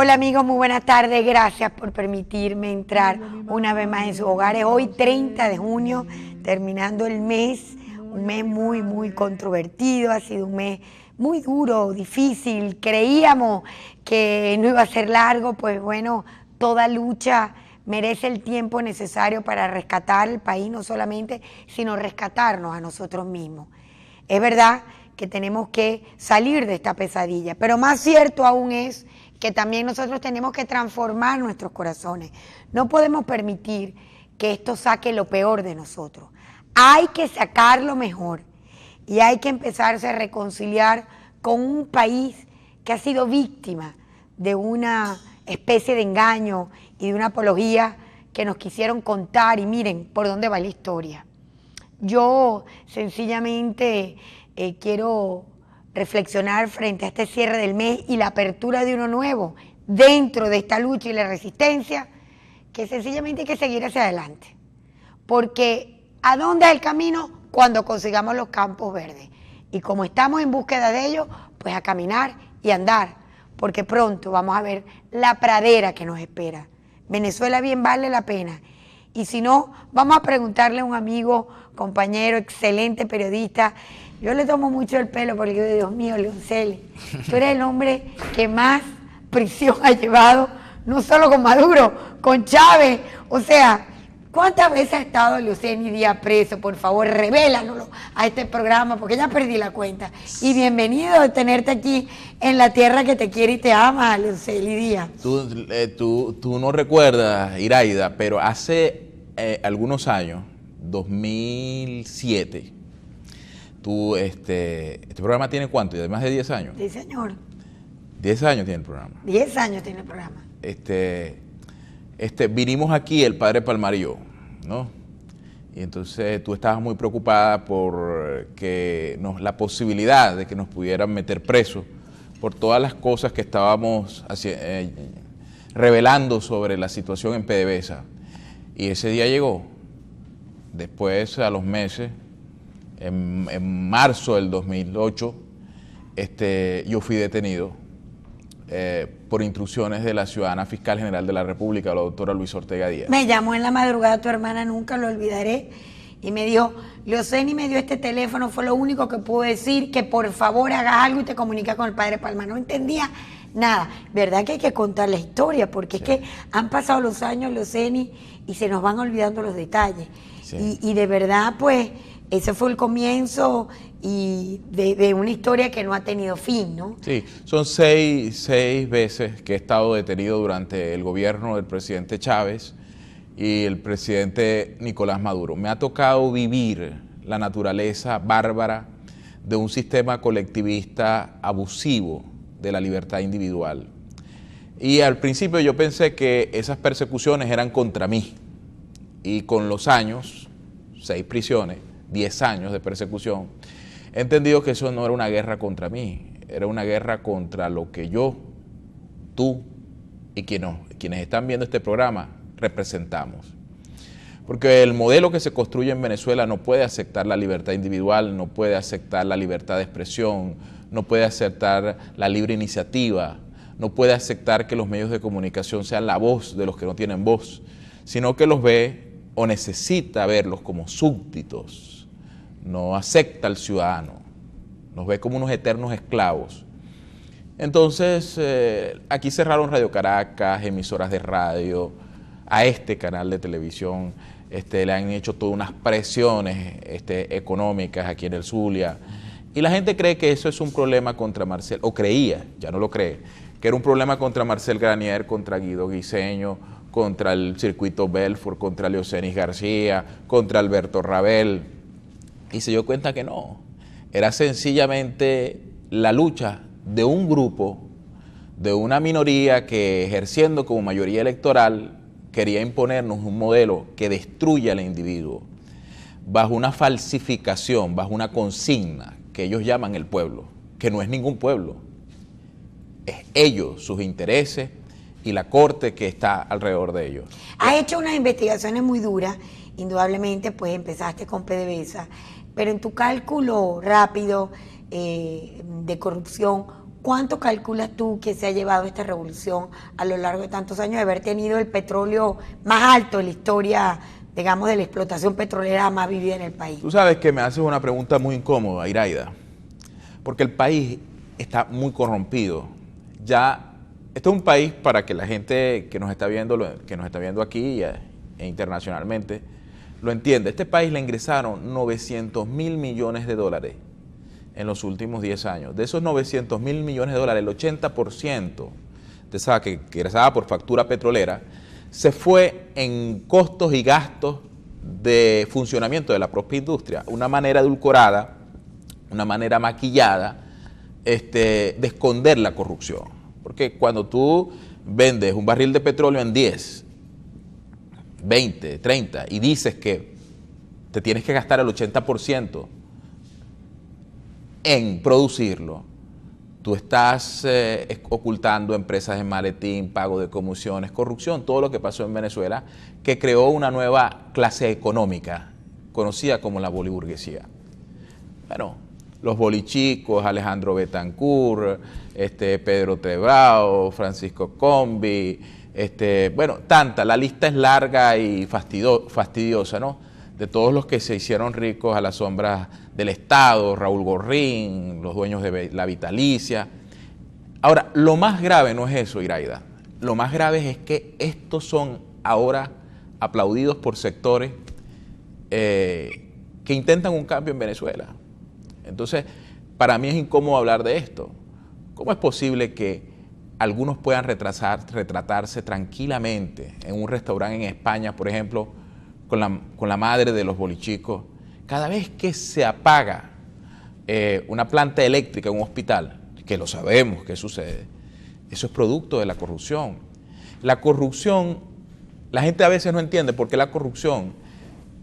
Hola amigos, muy buenas tardes, gracias por permitirme entrar una vez más en sus hogares. Hoy 30 de junio, terminando el mes, un mes muy controvertido, ha sido un mes muy duro, difícil, creíamos que no iba a ser largo, pues bueno, toda lucha merece el tiempo necesario para rescatar el país, no solamente, sino rescatarnos a nosotros mismos. Es verdad que tenemos que salir de esta pesadilla, pero más cierto aún es que también nosotros tenemos que transformar nuestros corazones. No podemos permitir que esto saque lo peor de nosotros. Hay que sacar lo mejor y hay que empezarse a reconciliar con un país que ha sido víctima de una especie de engaño y de una apología que nos quisieron contar, y miren por dónde va la historia. Yo sencillamente quiero reflexionar frente a este cierre del mes y la apertura de uno nuevo dentro de esta lucha y la resistencia, que sencillamente hay que seguir hacia adelante. Porque ¿a dónde es el camino? Cuando consigamos los campos verdes. Y como estamos en búsqueda de ellos, pues a caminar y andar, porque pronto vamos a ver la pradera que nos espera. Venezuela bien vale la pena. Y si no, vamos a preguntarle a un amigo, compañero, excelente periodista. Yo le tomo mucho el pelo porque, Dios mío, Leoncel, tú eres el hombre que más prisión ha llevado, no solo con Maduro, con Chávez. O sea, ¿cuántas veces ha estado Leoncel Díaz preso? Por favor, revélanoslo a este programa, porque ya perdí la cuenta. Y bienvenido a tenerte aquí en la tierra que te quiere y te ama, Leoncel Díaz. Tú no recuerdas, Iraida, pero hace algunos años, 2007, este programa tiene ¿cuánto? ¿Más de 10 años? Sí, señor. 10 años tiene el programa. 10 años tiene el programa. Vinimos aquí el padre Palmar y yo, ¿no? Y entonces tú estabas muy preocupada por la posibilidad de que nos pudieran meter presos por todas las cosas que estábamos revelando sobre la situación en PDVSA. Y ese día llegó. Después, a los meses, en marzo del 2008, yo fui detenido por instrucciones de la ciudadana fiscal general de la República, la doctora Luisa Ortega Díaz. Me llamó en la madrugada tu hermana, nunca lo olvidaré, y me dijo, Leoceni me dio este teléfono, fue lo único que pudo decir, que por favor hagas algo y te comunicas con el padre Palma. No entendía nada. ¿Verdad que hay que contar la historia? Porque sí, es que han pasado los años, Leoceni, y se nos van olvidando los detalles. Sí. Y de verdad, pues, ese fue el comienzo y de una historia que no ha tenido fin, ¿no? Sí, son seis veces que he estado detenido durante el gobierno del presidente Chávez y el presidente Nicolás Maduro. Me ha tocado vivir la naturaleza bárbara de un sistema colectivista abusivo de la libertad individual. Y al principio yo pensé que esas persecuciones eran contra mí. Y con los años, 6 prisiones, 10 años de persecución, he entendido que eso no era una guerra contra mí, era una guerra contra lo que yo, tú y quienes están viendo este programa representamos. Porque el modelo que se construye en Venezuela no puede aceptar la libertad individual, no puede aceptar la libertad de expresión, no puede aceptar la libre iniciativa, no puede aceptar que los medios de comunicación sean la voz de los que no tienen voz, sino que los ve o necesita verlos como súbditos. No acepta al ciudadano, nos ve como unos eternos esclavos. Entonces, aquí cerraron Radio Caracas, emisoras de radio, a este canal de televisión le han hecho todas unas presiones económicas aquí en el Zulia. Y la gente cree que eso es un problema contra Marcel, o creía, ya no lo cree, que era un problema contra Marcel Granier, contra Guido Guiseño, contra el circuito Belfort, contra Leocenis García, contra Alberto Rabel. Y se dio cuenta que no, era sencillamente la lucha de un grupo, de una minoría que, ejerciendo como mayoría electoral, quería imponernos un modelo que destruye al individuo bajo una falsificación, bajo una consigna que ellos llaman el pueblo, que no es ningún pueblo, es ellos, sus intereses y la corte que está alrededor de ellos. Has hecho unas investigaciones muy duras, indudablemente, pues empezaste con PDVSA, pero en tu cálculo rápido de corrupción, ¿Cuánto calculas tú que se ha llevado esta revolución a lo largo de tantos años de haber tenido el petróleo más alto en la historia, digamos, de la explotación petrolera más vivida en el país? Tú sabes que me haces una pregunta muy incómoda, Iraida, porque el país está muy corrompido. Ya, este es un país para que la gente que nos está viendo aquí e internacionalmente, lo entienda. Este país le ingresaron 900 mil millones de dólares en los últimos 10 años. De esos 900 mil millones de dólares, el 80% de esa que ingresaba por factura petrolera se fue en costos y gastos de funcionamiento de la propia industria. Una manera edulcorada, una manera maquillada de esconder la corrupción. Porque cuando tú vendes un barril de petróleo en 10, 20, 30 y dices que te tienes que gastar el 80% en producirlo, tú estás ocultando empresas de maletín, pago de comisiones, corrupción, todo lo que pasó en Venezuela, que creó una nueva clase económica, conocida como la boliburguesía. Bueno, los bolichicos, Alejandro Betancourt, Pedro Trebrao, Francisco Combi, bueno, la lista es larga y fastidiosa, ¿no? De todos los que se hicieron ricos a la sombra del Estado, Raúl Gorrín, los dueños de la vitalicia. Ahora, lo más grave no es eso, Iraida. Lo más grave es que estos son ahora aplaudidos por sectores que intentan un cambio en Venezuela. Entonces, para mí es incómodo hablar de esto. ¿Cómo es posible que algunos puedan retratarse tranquilamente en un restaurante en España, por ejemplo, con la madre de los bolichicos? Cada vez que se apaga una planta eléctrica en un hospital, que lo sabemos que sucede, eso es producto de la corrupción. La corrupción, la gente a veces no entiende por qué la corrupción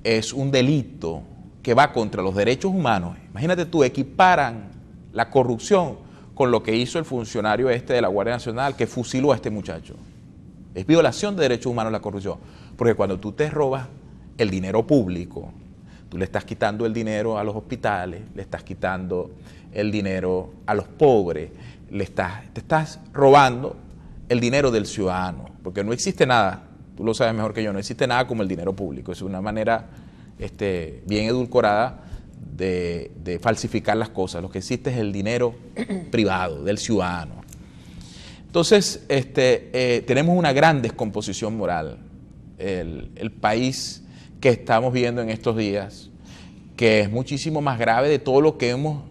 es un delito que va contra los derechos humanos. Imagínate tú, equiparan la corrupción con lo que hizo el funcionario de la Guardia Nacional que fusiló a este muchacho. Es violación de derechos humanos la corrupción, porque cuando tú te robas el dinero público, tú le estás quitando el dinero a los hospitales, le estás quitando el dinero a los pobres, te estás robando el dinero del ciudadano, porque no existe nada, tú lo sabes mejor que yo, no existe nada como el dinero público, es una manera bien edulcorada de falsificar las cosas. Lo que existe es el dinero privado del ciudadano. Entonces, tenemos una gran descomposición moral. El país que estamos viendo en estos días, que es muchísimo más grave de todo lo que hemos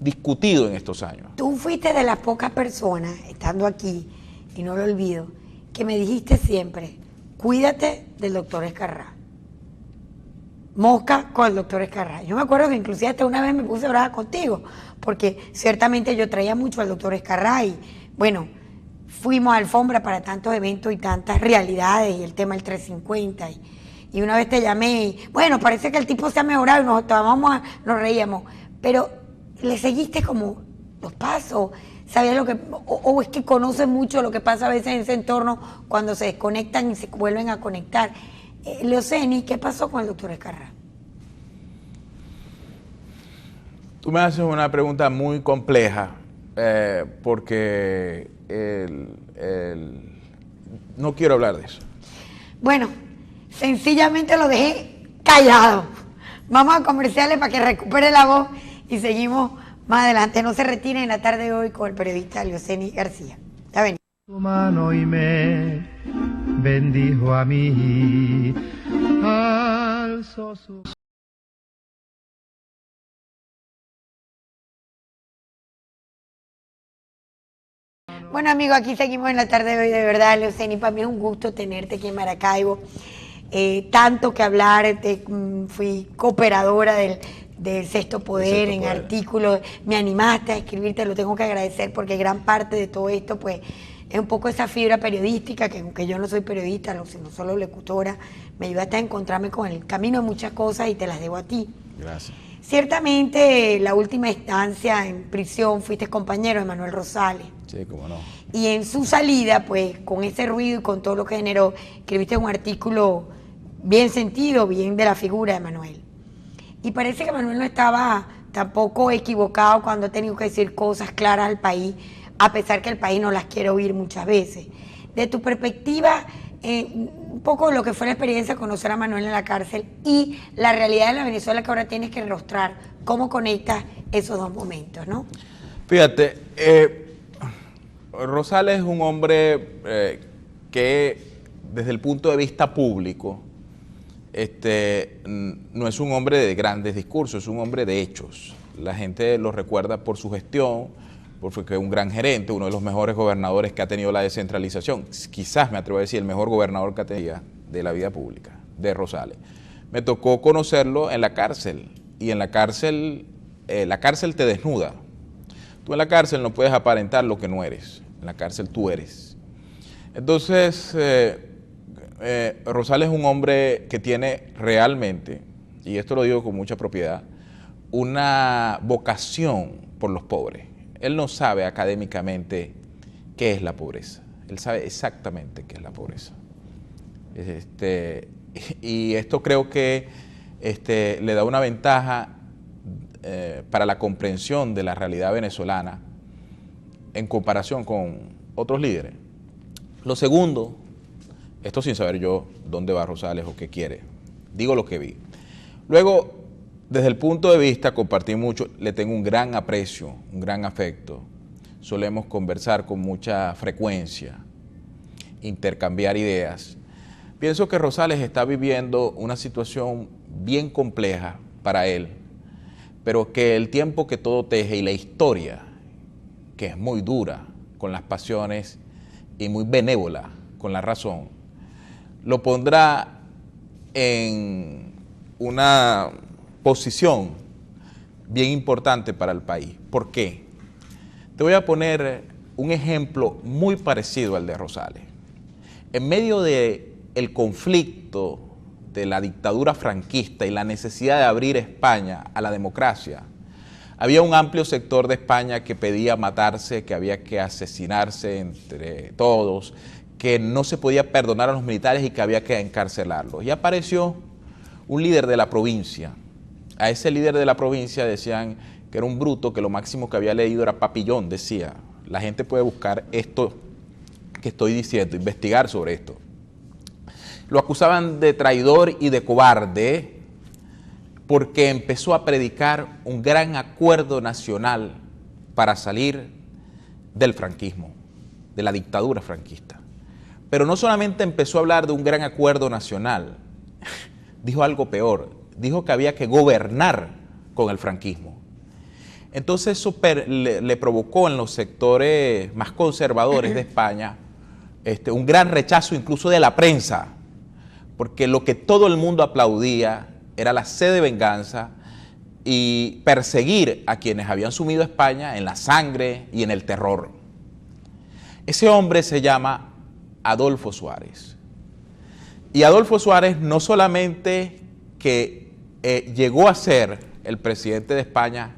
discutido en estos años. Tú fuiste de las pocas personas, estando aquí, y no lo olvido, que me dijiste siempre, cuídate del doctor Ezcarrá. Mosca con el doctor Ezcarrá. Yo me acuerdo que inclusive hasta una vez me puse brava contigo, porque ciertamente yo traía mucho al doctor Ezcarrá y, bueno, fuimos a alfombra para tantos eventos y tantas realidades y el tema del 350 y una vez te llamé y, bueno, parece que el tipo se ha mejorado y nos reíamos, pero le seguiste como los pasos, sabías lo que, o es que conoces mucho lo que pasa a veces en ese entorno cuando se desconectan y se vuelven a conectar. Leoceni, ¿qué pasó con el doctor Ezcarrá? Tú me haces una pregunta muy compleja, porque no quiero hablar de eso. Bueno, sencillamente lo dejé callado. Vamos a comerciales para que recupere la voz y seguimos más adelante. No se retiren en la tarde de hoy con el periodista Leoceni García. Ya ven. Tu mano y me bendijo a mí, alzó su... Bueno, amigos, aquí seguimos en la tarde de hoy. De verdad, Leoceni, para mí es un gusto tenerte aquí en Maracaibo. Tanto que hablar, fui cooperadora del Sexto Poder en artículos, me animaste a escribir, te lo tengo que agradecer porque gran parte de todo esto, pues, es un poco esa fibra periodística, que aunque yo no soy periodista, sino solo locutora, me ayudaste a encontrarme con el camino de muchas cosas y te las debo a ti. Gracias. Ciertamente, la última instancia en prisión fuiste compañero de Manuel Rosales. Sí, cómo no. Y en su salida, pues, con ese ruido y con todo lo que generó, escribiste un artículo bien sentido, bien de la figura de Manuel. Y parece que Manuel no estaba tampoco equivocado cuando ha tenido que decir cosas claras al país, a pesar que el país no las quiere oír muchas veces. De tu perspectiva, un poco lo que fue la experiencia de conocer a Manuel en la cárcel y la realidad de la Venezuela que ahora tienes que rostrar, ¿cómo conectas esos dos momentos, no? Fíjate, Rosales es un hombre que desde el punto de vista público no es un hombre de grandes discursos, es un hombre de hechos. La gente lo recuerda por su gestión, porque es un gran gerente, uno de los mejores gobernadores que ha tenido la descentralización. Quizás me atrevo a decir el mejor gobernador que ha tenido de la vida pública, de Rosales. Me tocó conocerlo en la cárcel, y en la cárcel te desnuda. Tú en la cárcel no puedes aparentar lo que no eres, en la cárcel tú eres. Entonces, Rosales es un hombre que tiene realmente, y esto lo digo con mucha propiedad, una vocación por los pobres. Él no sabe académicamente qué es la pobreza, él sabe exactamente qué es la pobreza. Y esto creo que le da una ventaja para la comprensión de la realidad venezolana en comparación con otros líderes. Lo segundo, esto sin saber yo dónde va Rosales o qué quiere, digo lo que vi. Luego, desde el punto de vista, compartí mucho, le tengo un gran aprecio, un gran afecto. Solemos conversar con mucha frecuencia, intercambiar ideas. Pienso que Rosales está viviendo una situación bien compleja para él, pero que el tiempo que todo teje y la historia, que es muy dura con las pasiones y muy benévola con la razón, lo pondrá en una posición bien importante para el país. ¿Por qué? Te voy a poner un ejemplo muy parecido al de Rosales. En medio del conflicto de la dictadura franquista y la necesidad de abrir España a la democracia, había un amplio sector de España que pedía matarse, que había que asesinarse entre todos, que no se podía perdonar a los militares y que había que encarcelarlos. Y apareció un líder de la provincia. A ese líder de la provincia decían que era un bruto, que lo máximo que había leído era Papillón, decía. La gente puede buscar esto que estoy diciendo, investigar sobre esto. Lo acusaban de traidor y de cobarde porque empezó a predicar un gran acuerdo nacional para salir del franquismo, de la dictadura franquista. Pero no solamente empezó a hablar de un gran acuerdo nacional, dijo algo peor, dijo que había que gobernar con el franquismo. Entonces eso le provocó en los sectores más conservadores de España un gran rechazo incluso de la prensa, porque lo que todo el mundo aplaudía era la sed de venganza y perseguir a quienes habían sumido a España en la sangre y en el terror. Ese hombre se llama Adolfo Suárez. Y Adolfo Suárez no solamente que llegó a ser el presidente de España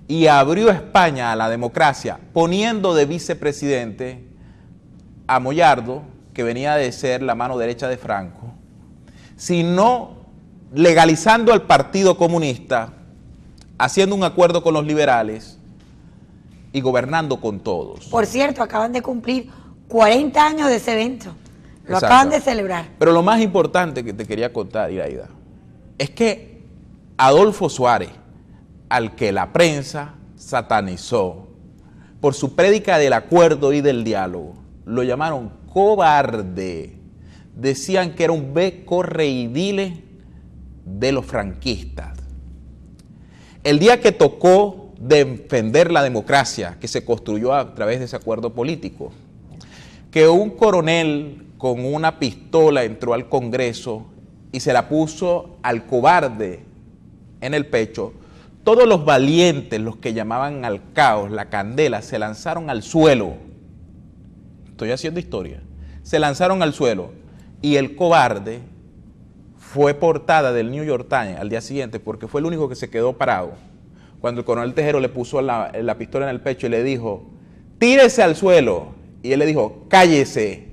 y abrió España a la democracia, poniendo de vicepresidente a Moyardo, que venía de ser la mano derecha de Franco, sino legalizando al Partido Comunista, haciendo un acuerdo con los liberales y gobernando con todos. Por cierto, acaban de cumplir 40 años de ese evento. Lo acaban de celebrar. Pero lo más importante que te quería contar, Iraida, es que Adolfo Suárez, al que la prensa satanizó por su prédica del acuerdo y del diálogo, lo llamaron cobarde. Decían que era un beco reidile de los franquistas. El día que tocó defender la democracia que se construyó a través de ese acuerdo político, que un coronel con una pistola entró al Congreso y se la puso al cobarde en el pecho, todos los valientes, los que llamaban al caos, la candela, se lanzaron al suelo. Estoy haciendo historia. Se lanzaron al suelo y el cobarde fue portada del New York Times al día siguiente porque fue el único que se quedó parado. Cuando el coronel Tejero le puso la pistola en el pecho y le dijo, tírese al suelo. Y él le dijo, cállese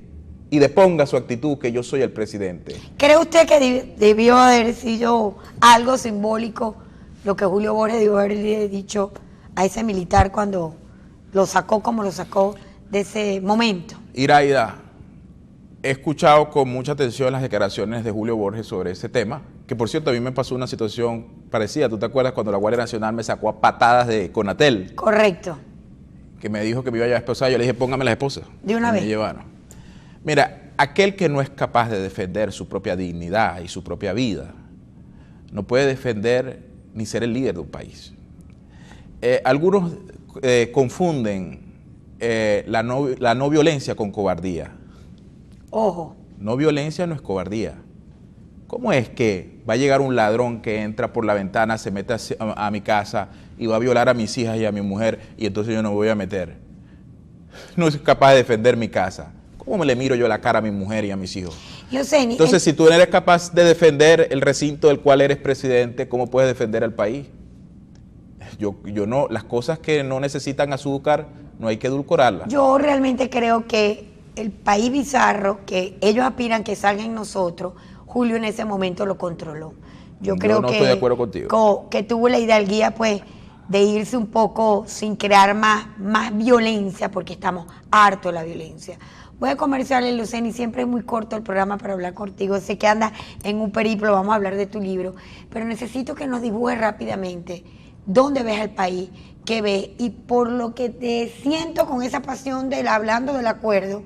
y deponga su actitud que yo soy el presidente. ¿Cree usted que debió haber sido algo simbólico lo que Julio Borges debió haberle dicho a ese militar cuando lo sacó como lo sacó de ese momento. Iraida, he escuchado con mucha atención las declaraciones de Julio Borges sobre ese tema, que por cierto a mí me pasó una situación parecida. ¿Tú te acuerdas cuando la Guardia Nacional me sacó a patadas de Conatel? Correcto. Que me dijo que me iba a llevar esposada. Yo le dije, póngame la esposa. De una vez. Me llevaron. Mira, aquel que no es capaz de defender su propia dignidad y su propia vida, no puede defender ni ser el líder de un país. Algunos confunden la no violencia con cobardía. Ojo. No violencia no es cobardía. ¿Cómo es que va a llegar un ladrón que entra por la ventana, se mete a mi casa y va a violar a mis hijas y a mi mujer y entonces yo no me voy a meter? No soy capaz de defender mi casa. ¿Cómo me le miro yo la cara a mi mujer y a mis hijos? Entonces, si tú no eres capaz de defender el recinto del cual eres presidente, ¿cómo puedes defender al país? Yo no, las cosas que no necesitan azúcar, no hay que edulcorarlas. Yo realmente creo que el país bizarro que ellos aspiran que salga en nosotros, Julio en ese momento lo controló. Yo creo no que, estoy de acuerdo contigo. Que tuvo la hidalguía pues de irse un poco sin crear más violencia, porque estamos hartos de la violencia. Voy a comerciales, Luceni, siempre es muy corto el programa para hablar contigo. Sé que andas en un periplo, vamos a hablar de tu libro, pero necesito que nos dibujes rápidamente dónde ves al país, qué ves, y por lo que te siento con esa pasión hablando del acuerdo,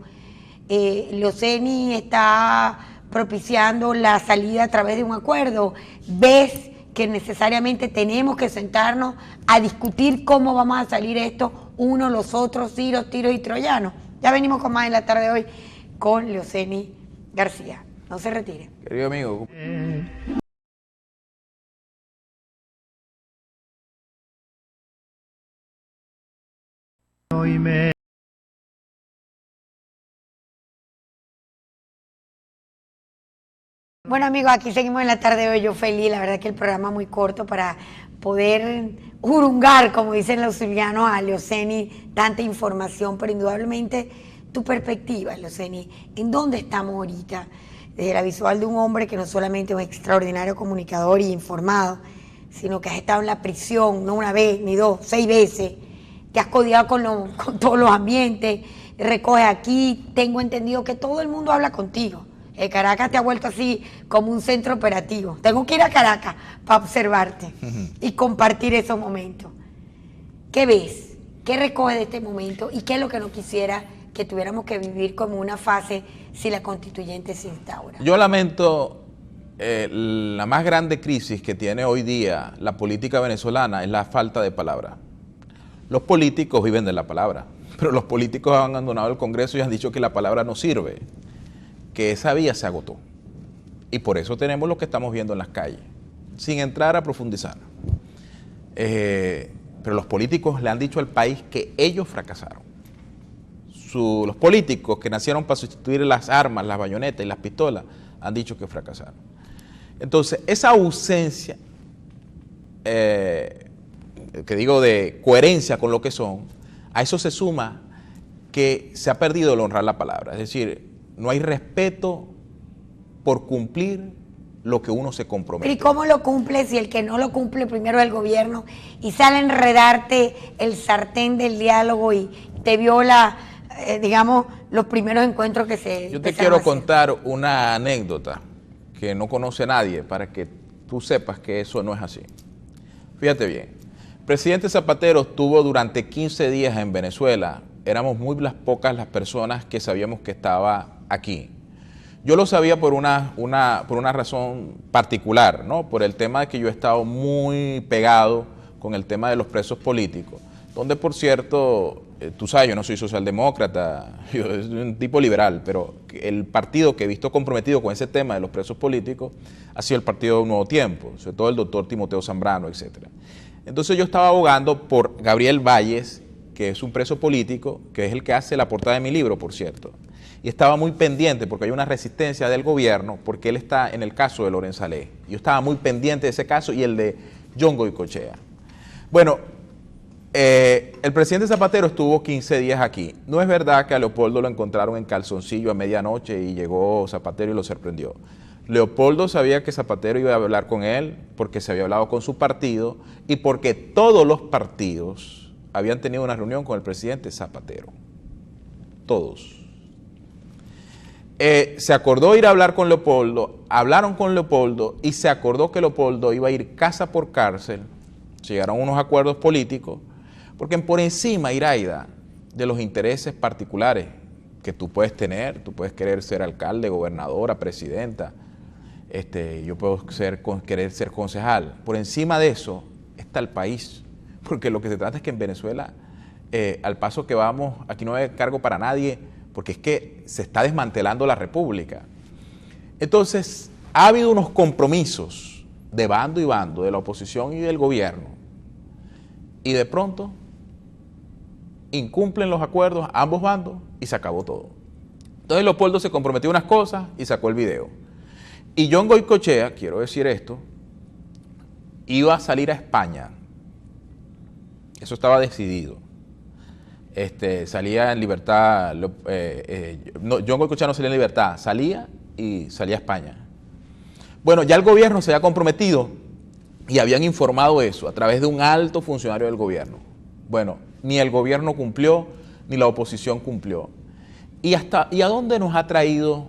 Luceni está propiciando la salida a través de un acuerdo. ¿Ves que necesariamente tenemos que sentarnos a discutir cómo vamos a salir esto, uno, los otros, tiros y troyanos? Ya venimos con más en la tarde de hoy con Luceni García. No se retire. Querido amigo. Oíme. Bueno amigos, aquí seguimos en la tarde de hoy, yo feliz, la verdad que el programa muy corto para poder hurungar, como dicen los zulianos, a Luceni tanta información, pero indudablemente tu perspectiva, Luceni, ¿en dónde estamos ahorita? Desde la visual de un hombre que no solamente es un extraordinario comunicador y informado, sino que has estado en la prisión, no una vez, ni dos, 6 veces, te has codiado con todos los ambientes, recoges aquí, tengo entendido que todo el mundo habla contigo. Caracas te ha vuelto así como un centro operativo. Tengo que ir a Caracas para observarte y compartir esos momentos. ¿Qué ves? ¿Qué recoges de este momento? ¿Y qué es lo que no quisiera que tuviéramos que vivir como una fase si la constituyente se instaura? Yo lamento la más grande crisis que tiene hoy día la política venezolana es la falta de palabra. Los políticos viven de la palabra, pero los políticos han abandonado el Congreso y han dicho que la palabra no sirve, que esa vía se agotó. Y por eso tenemos lo que estamos viendo en las calles, sin entrar a profundizar. Pero los políticos le han dicho al país que ellos fracasaron. Los políticos que nacieron para sustituir las armas, las bayonetas y las pistolas, han dicho que fracasaron. Entonces, esa ausencia, que digo de coherencia con lo que son, a eso se suma que se ha perdido el honrar la palabra. Es decir, no hay respeto por cumplir lo que uno se compromete. ¿Y cómo lo cumple si el que no lo cumple primero es el gobierno y sale a enredarte el sartén del diálogo y te viola, digamos, los primeros encuentros que se... Yo te quiero contar una anécdota que no conoce nadie para que tú sepas que eso no es así. Fíjate bien, el presidente Zapatero estuvo durante 15 días en Venezuela. Éramos muy pocas las personas que sabíamos que estaba aquí. Yo lo sabía por una razón particular, ¿no? Por el tema de que yo he estado muy pegado con el tema de los presos políticos, donde por cierto, tú sabes, yo no soy socialdemócrata, yo soy un tipo liberal, pero el partido que he visto comprometido con ese tema de los presos políticos ha sido el Partido Nuevo Tiempo, sobre todo el doctor Timoteo Zambrano, etc. Entonces yo estaba abogando por Gabriel Valles, que es un preso político, que es el que hace la portada de mi libro, por cierto. Y estaba muy pendiente, porque hay una resistencia del gobierno, porque él está en el caso de Lorenz Alé. Yo estaba muy pendiente de ese caso y el de John Goycochea. Bueno, el presidente Zapatero estuvo 15 días aquí. No es verdad que a Leopoldo lo encontraron en calzoncillo a medianoche y llegó Zapatero y lo sorprendió. Leopoldo sabía que Zapatero iba a hablar con él porque se había hablado con su partido y porque todos los partidos habían tenido una reunión con el presidente Zapatero. Todos. Se acordó ir a hablar con Leopoldo, hablaron con Leopoldo y se acordó que Leopoldo iba a ir casa por cárcel. Llegaron a unos acuerdos políticos, porque por encima, Iraida, de los intereses particulares que tú puedes tener, tú puedes querer ser alcalde, gobernadora, presidenta, yo puedo querer ser concejal. Por encima de eso está el país, porque lo que se trata es que en Venezuela, al paso que vamos, aquí no hay cargo para nadie, porque es que se está desmantelando la república. Entonces, ha habido unos compromisos de bando y bando, de la oposición y del gobierno, y de pronto incumplen los acuerdos ambos bandos y se acabó todo. Entonces Leopoldo se comprometió a unas cosas y sacó el video. Y John Goycochea, quiero decir esto, iba a salir a España. Eso estaba decidido. Salía en libertad, John Goycochea no salía en libertad, salía y salía a España. Bueno, ya el gobierno se había comprometido y habían informado eso a través de un alto funcionario del gobierno. Bueno, ni el gobierno cumplió, ni la oposición cumplió. ¿Y a dónde nos ha traído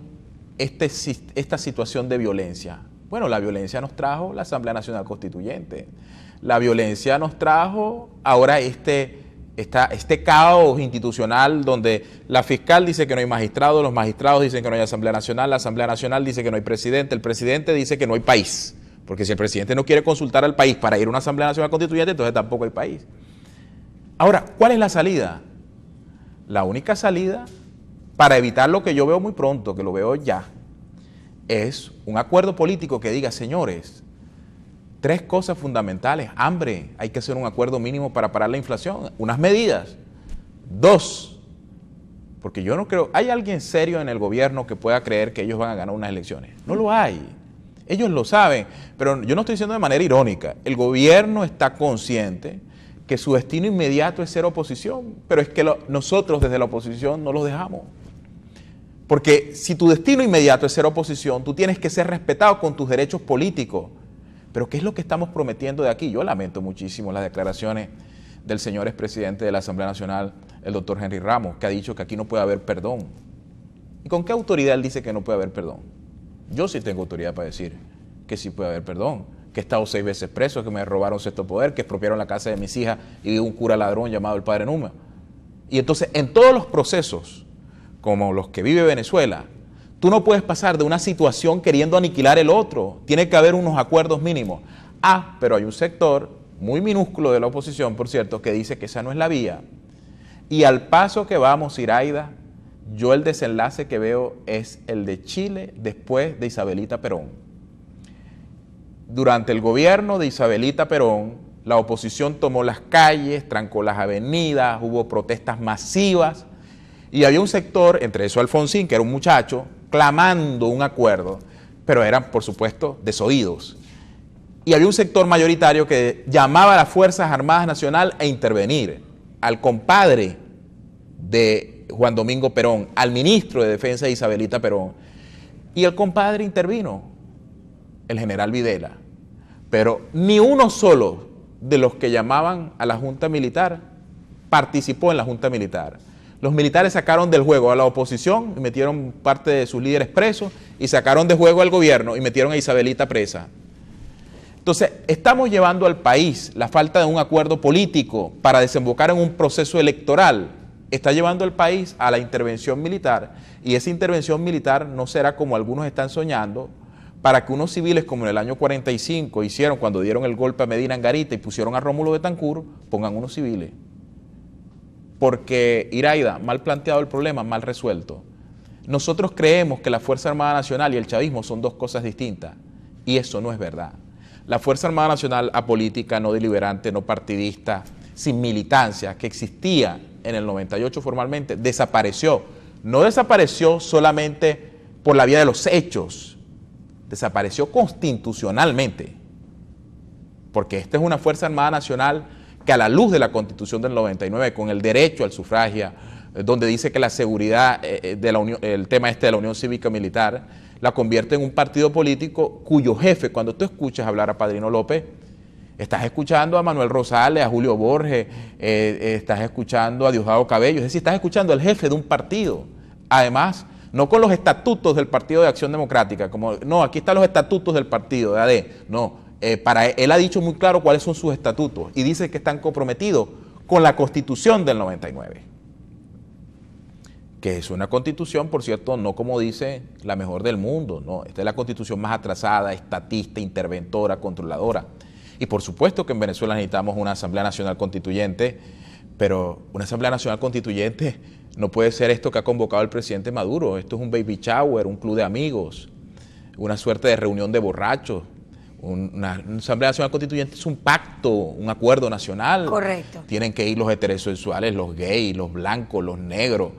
esta situación de violencia? Bueno, la violencia nos trajo la Asamblea Nacional Constituyente. La violencia nos trajo ahora este caos institucional donde la fiscal dice que no hay magistrados, los magistrados dicen que no hay Asamblea Nacional, la Asamblea Nacional dice que no hay presidente, el presidente dice que no hay país. Porque si el presidente no quiere consultar al país para ir a una Asamblea Nacional Constituyente, entonces tampoco hay país. Ahora, ¿cuál es la salida? La única salida para evitar lo que yo veo muy pronto, que lo veo ya, es un acuerdo político que diga, señores, 3 cosas fundamentales. Hambre, hay que hacer un acuerdo mínimo para parar la inflación, unas medidas. 2, porque yo no creo, ¿hay alguien serio en el gobierno que pueda creer que ellos van a ganar unas elecciones? No lo hay. Ellos lo saben, pero yo no estoy diciendo de manera irónica. El gobierno está consciente que su destino inmediato es ser oposición, pero es que nosotros desde la oposición no los dejamos. Porque si tu destino inmediato es ser oposición, tú tienes que ser respetado con tus derechos políticos. Pero ¿qué es lo que estamos prometiendo de aquí? Yo lamento muchísimo las declaraciones del señor expresidente de la Asamblea Nacional, el doctor Henry Ramos, que ha dicho que aquí no puede haber perdón. ¿Y con qué autoridad él dice que no puede haber perdón? Yo sí tengo autoridad para decir que sí puede haber perdón, que he estado 6 veces preso, que me robaron sexto poder, que expropiaron la casa de mis hijas y vive un cura ladrón llamado el Padre Numa. Y entonces en todos los procesos, como los que vive Venezuela, tú no puedes pasar de una situación queriendo aniquilar el otro, tiene que haber unos acuerdos mínimos. Pero hay un sector muy minúsculo de la oposición, por cierto, que dice que esa no es la vía. Y al paso que vamos, Iraida, yo el desenlace que veo es el de Chile después de Isabelita Perón. Durante el gobierno de Isabelita Perón, la oposición tomó las calles, trancó las avenidas, hubo protestas masivas y había un sector, entre eso Alfonsín, que era un muchacho, clamando un acuerdo, pero eran, por supuesto, desoídos. Y había un sector mayoritario que llamaba a las Fuerzas Armadas Nacionales a intervenir, al compadre de Juan Domingo Perón, al ministro de Defensa de Isabelita Perón. Y el compadre intervino, el general Videla. Pero ni uno solo de los que llamaban a la Junta Militar participó en la Junta Militar. Los militares sacaron del juego a la oposición y metieron parte de sus líderes presos y sacaron de juego al gobierno y metieron a Isabelita presa. Entonces, estamos llevando al país la falta de un acuerdo político para desembocar en un proceso electoral. Está llevando al país a la intervención militar y esa intervención militar no será como algunos están soñando, para que unos civiles como en el año 45 hicieron cuando dieron el golpe a Medina Angarita y pusieron a Rómulo Betancourt, pongan unos civiles. Porque, Iraida, mal planteado el problema, mal resuelto. Nosotros creemos que la Fuerza Armada Nacional y el chavismo son 2 cosas distintas y eso no es verdad. La Fuerza Armada Nacional apolítica, no deliberante, no partidista, sin militancia, que existía en el 98 formalmente, desapareció. No desapareció solamente por la vía de los hechos, desapareció constitucionalmente, porque esta es una Fuerza Armada Nacional que a la luz de la Constitución del 99, con el derecho al sufragio, donde dice que la seguridad de la Unión, el tema de la Unión Cívica Militar, la convierte en un partido político cuyo jefe, cuando tú escuchas hablar a Padrino López, estás escuchando a Manuel Rosales, a Julio Borges, estás escuchando a Diosdado Cabello, es decir, estás escuchando al jefe de un partido. Además, no con los estatutos del Partido de Acción Democrática, como, no, aquí están los estatutos del partido de AD, no, él ha dicho muy claro cuáles son sus estatutos y dice que están comprometidos con la Constitución del 99, que es una Constitución, por cierto, no como dice la mejor del mundo, no, esta es la Constitución más atrasada, estatista, interventora, controladora. Y por supuesto que en Venezuela necesitamos una Asamblea Nacional Constituyente, pero una Asamblea Nacional Constituyente no puede ser esto que ha convocado el presidente Maduro. Esto es un baby shower, un club de amigos, una suerte de reunión de borrachos. Una Asamblea Nacional Constituyente es un pacto, un acuerdo nacional. Correcto. Tienen que ir los heterosexuales, los gays, los blancos, los negros,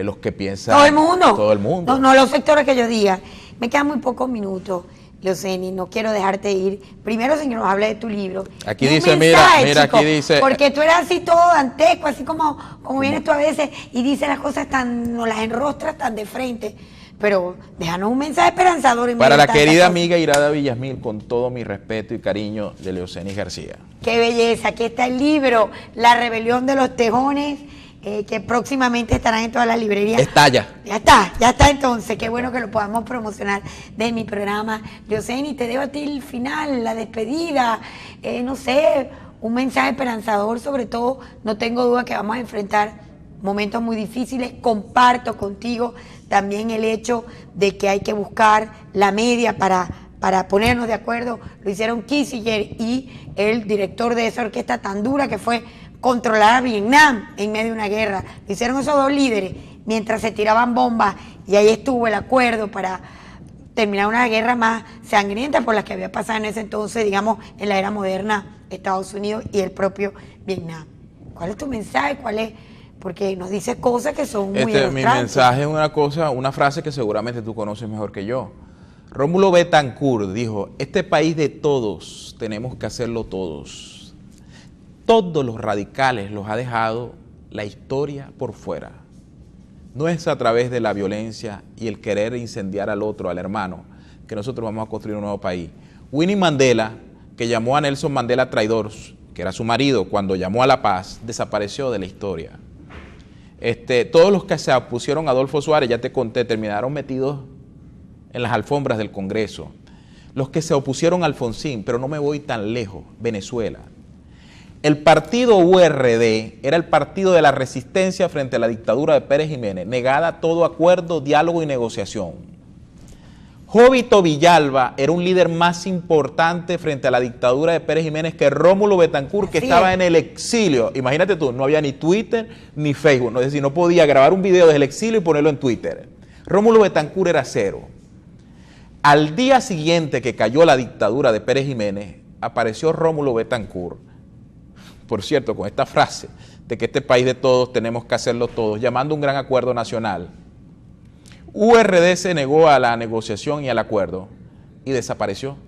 los que piensan... Todo el mundo. Todo el mundo. No los sectores que yo diga. Me quedan muy pocos minutos, Leoceni, no quiero dejarte ir. Primero, sin que nos hable de tu libro. Aquí dice, mensaje, mira, chico, aquí dice... Porque tú eres así todo dantesco, así como vienes tú a veces y dices las cosas tan, nos las enrostras tan de frente. Pero déjanos un mensaje esperanzador. En para la querida amiga Irada Villasmil, con todo mi respeto y cariño, de Leoceni García. Qué belleza, aquí está el libro, La Rebelión de los Tejones, que próximamente estarán en todas las librerías. Está ya. Ya está entonces, qué bueno que lo podamos promocionar de mi programa. Leoceni, te dejo a ti el final, la despedida, no sé, un mensaje esperanzador, sobre todo, no tengo duda que vamos a enfrentar momentos muy difíciles. Comparto contigo también el hecho de que hay que buscar la media para ponernos de acuerdo. Lo hicieron Kissinger y el director de esa orquesta tan dura que fue controlar a Vietnam en medio de una guerra. Lo hicieron esos dos líderes mientras se tiraban bombas, y ahí estuvo el acuerdo para terminar una guerra más sangrienta por la que había pasado en ese entonces, digamos, en la era moderna, Estados Unidos y el propio Vietnam. ¿Cuál es tu mensaje? ¿Cuál es? Porque nos dice cosas que son muy ilustrantes. Mi mensaje es una frase que seguramente tú conoces mejor que yo. Rómulo Betancourt dijo: este país de todos, tenemos que hacerlo todos. Todos los radicales los ha dejado la historia por fuera. No es a través de la violencia y el querer incendiar al otro, al hermano, que nosotros vamos a construir un nuevo país. Winnie Mandela, que llamó a Nelson Mandela traidor, que era su marido, cuando llamó a la paz, desapareció de la historia. Todos los que se opusieron a Adolfo Suárez, ya te conté, terminaron metidos en las alfombras del Congreso. Los que se opusieron a Alfonsín, pero no me voy tan lejos, Venezuela. El partido URD era el partido de la resistencia frente a la dictadura de Pérez Jiménez, negada todo acuerdo, diálogo y negociación. Jovito Villalba era un líder más importante frente a la dictadura de Pérez Jiménez que Rómulo Betancourt, que estaba en el exilio. Imagínate tú, no había ni Twitter ni Facebook, es decir, no podía grabar un video desde el exilio y ponerlo en Twitter. Rómulo Betancourt era cero. Al día siguiente que cayó la dictadura de Pérez Jiménez, apareció Rómulo Betancourt, por cierto, con esta frase de que este país de todos tenemos que hacerlo todos, llamando a un gran acuerdo nacional. URD se negó a la negociación y al acuerdo y desapareció.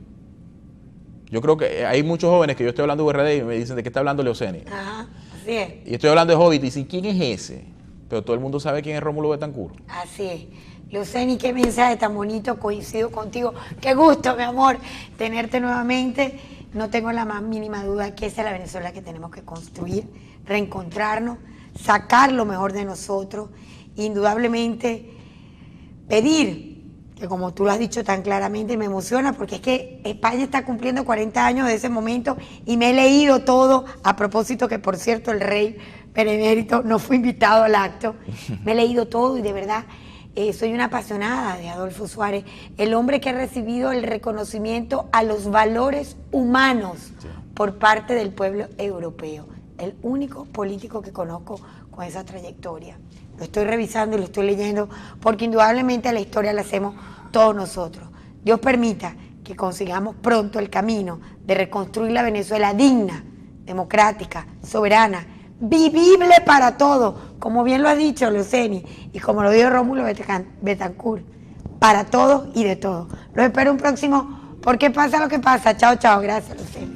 Yo creo que hay muchos jóvenes que yo estoy hablando de URD y me dicen: ¿de qué está hablando Leoceni? Ajá, así es. Y estoy hablando de Hobbit y dicen: ¿quién es ese? Pero todo el mundo sabe quién es Rómulo Betancourt. Así es. Leoceni, qué mensaje tan bonito, coincido contigo. Qué gusto, mi amor, tenerte nuevamente. No tengo la más mínima duda que esa es la Venezuela que tenemos que construir, reencontrarnos, sacar lo mejor de nosotros, indudablemente pedir, que como tú lo has dicho tan claramente, me emociona porque es que España está cumpliendo 40 años de ese momento y me he leído todo, a propósito que por cierto el rey benemérito no fue invitado al acto, me he leído todo y de verdad soy una apasionada de Adolfo Suárez, el hombre que ha recibido el reconocimiento a los valores humanos por parte del pueblo europeo, el único político que conozco con esa trayectoria. Lo estoy revisando y lo estoy leyendo porque indudablemente la historia la hacemos todos nosotros. Dios permita que consigamos pronto el camino de reconstruir la Venezuela digna, democrática, soberana, vivible para todos, como bien lo ha dicho Leoceni y como lo dijo Rómulo Betancourt, para todos y de todos. Los espero un próximo ¿Por qué pasa lo que pasa? Chao, chao, gracias Leoceni.